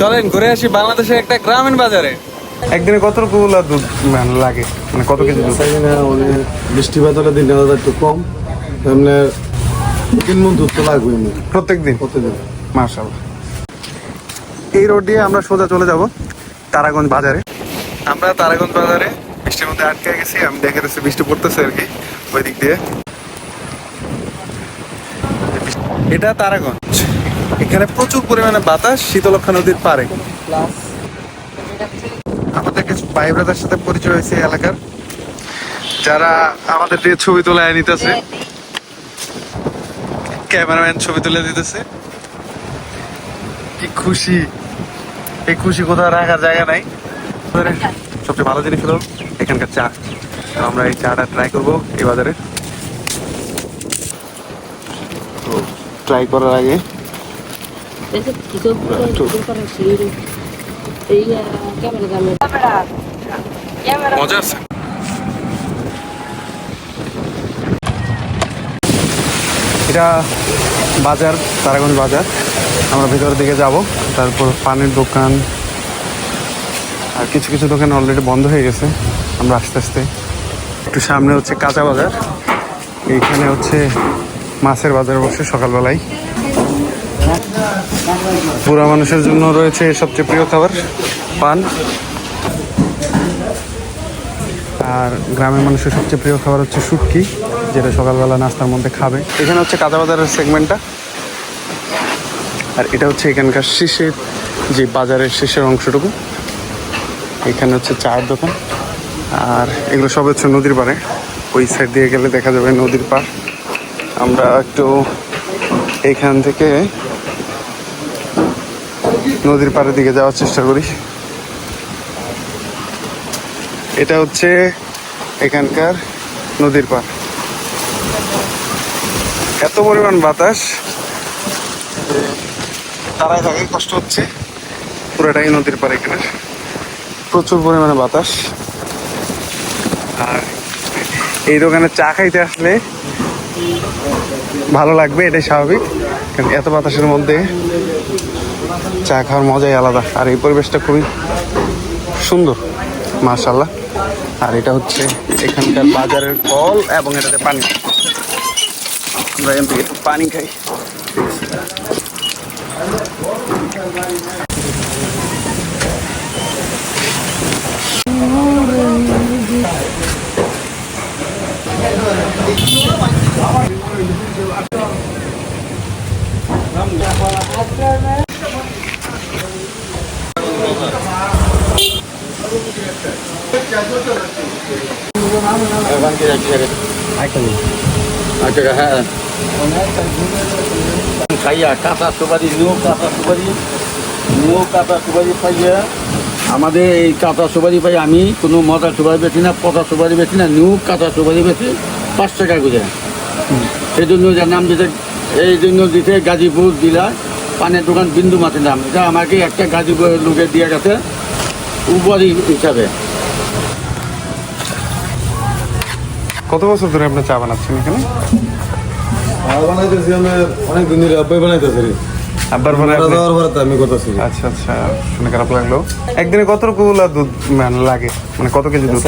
চলেন ঘুরে আসি বাংলাদেশের একটা গ্রামীণ বাজারে। একদিনে কতগুলো দুধ লাগে, মানে কত কেজি দুধ? বৃষ্টি বাদলের দিন একটু কম, এমনি 3 মণ দুধ তো লাগবে প্রত্যেকদিন? প্রতিদিন। মাশাআল্লাহ। এই রোড দিয়ে আমরা সোজা চলে যাব তারাগঞ্জ বাজারে। আমরা তারাগঞ্জ বাজারে বৃষ্টির মধ্যে আটকে গেছি, আমি দেখে যাচ্ছি বৃষ্টি পড়তেছে আর কি ওই দিক দিয়ে। এটা তারাগঞ্জ, এখানে প্রচুর পরিমাণে বাতাস শীতলক্ষা নদীর পাড়ে। আমাদের কিছু ভাই ব্রাদার সাথে পরিচয় হয়েছে এই এলাকার, যারা আমাদের দিয়ে ছবি তোলা নিতেছে, ক্যামেরাম্যান ছবি তুলে দিতেছে। কি খুশি, এই খুশি কোথাও রাখার জায়গা নাই। সবচেয়ে ভালো জিনিস হলো এখানকার চা। আমরা এই চাটা ট্রাই করবো এই বাজারে। তো ট্রাই করার আগে মজা আছে। এটা বাজার, তারাগঞ্জ বাজার। আমরা ভিতরের দিকে যাব, তারপর পানের দোকান আর কিছু কিছু দোকান অলরেডি বন্ধ হয়ে গেছে। আমরা আস্তে আস্তে একটু সামনে হচ্ছে কাঁচা বাজার, এইখানে হচ্ছে মাছের বাজার বসে সকালবেলায়। বুড়া মানুষের জন্য রয়েছে সবচেয়ে প্রিয় খাবার পান, আর গ্রামের মানুষের সবচেয়ে প্রিয় খাবার হচ্ছে শুটকি, যেটা সকালবেলা নাস্তার মধ্যে খাবে। এখানে হচ্ছে কাঁচা বাজারের সেগমেন্টটা, আর এটা হচ্ছে এখানকার শীষের যে বাজারের শেষের অংশটুকু। এখানে হচ্ছে চায়ের দোকান, আর এগুলো সব হচ্ছে নদীর পাড়ে। ওই সাইড দিয়ে গেলে দেখা যাবে নদীর পাড়। আমরা একটু এইখান থেকে নদীর পাড়ের দিকে যাওয়ার চেষ্টা করি। এটা হচ্ছে এখানকার নদীর পাড়। এত পরিমাণ বাতাস, তারাই থাকে কষ্ট হচ্ছে। পুরোটাই নদীর পাড়, এখানে প্রচুর পরিমাণে বাতাস। আর এই দোকানে চা খাইতে আসলে ভালো লাগবে, এটাই স্বাভাবিক, কারণ এত বাতাসের মধ্যে চা খাওয়ার মজাই আলাদা। আর এই পরিবেশটা খুবই সুন্দর মাশাআল্লাহ। আর এটা হচ্ছে এখানকার বাজারের কল, এবং এটাতে পানি। আমরা এখান থেকে একটু পানি খাই। কাঁচা সুপারি, নিউ কাঁচা সুপারি পাইয়া আমাদের এই কাঁচা সুপারি পাই। আমি কোনো মজা সুপারি বেশি না, পচা সুপারি বেশি না, নিউ কাঁচা সুপারি বেশি 5 টাকা করে। সেই জন্য যার নাম দিতে, এই জন্য দিতে গাজীপুর জেলার পানের দোকান বিন্দু মাছের নাম। এটা আমাকে একটা গাজীপুরের লোকে দিয়ে গেছে উপরি হিসাবে। কত বছর ধরে আপনি চা বানাচ্ছেন এখানে? বানাইতেছি আমি অনেক দিন ধরে, আব্বাই বানাইতেছি। আব্বার পরে আমি করতেছি। আচ্ছা আচ্ছা, শুনে খারাপ লাগলো। একদিনে কতগুলো দুধ লাগে, মানে কত কেজি দুধ?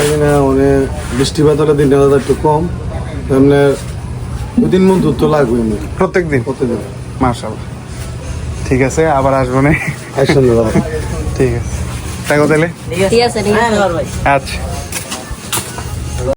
বৃষ্টি বাদলের দিন একটু কম, এমনি 2-3 মণ দুধ তো লাগবে প্রত্যেকদিন? প্রতিদিন। মাশাআল্লাহ, ঠিক আছে, আবার আসবো না। ঠিক আছে, তাই তাহলে ঠিক আছে, আচ্ছা।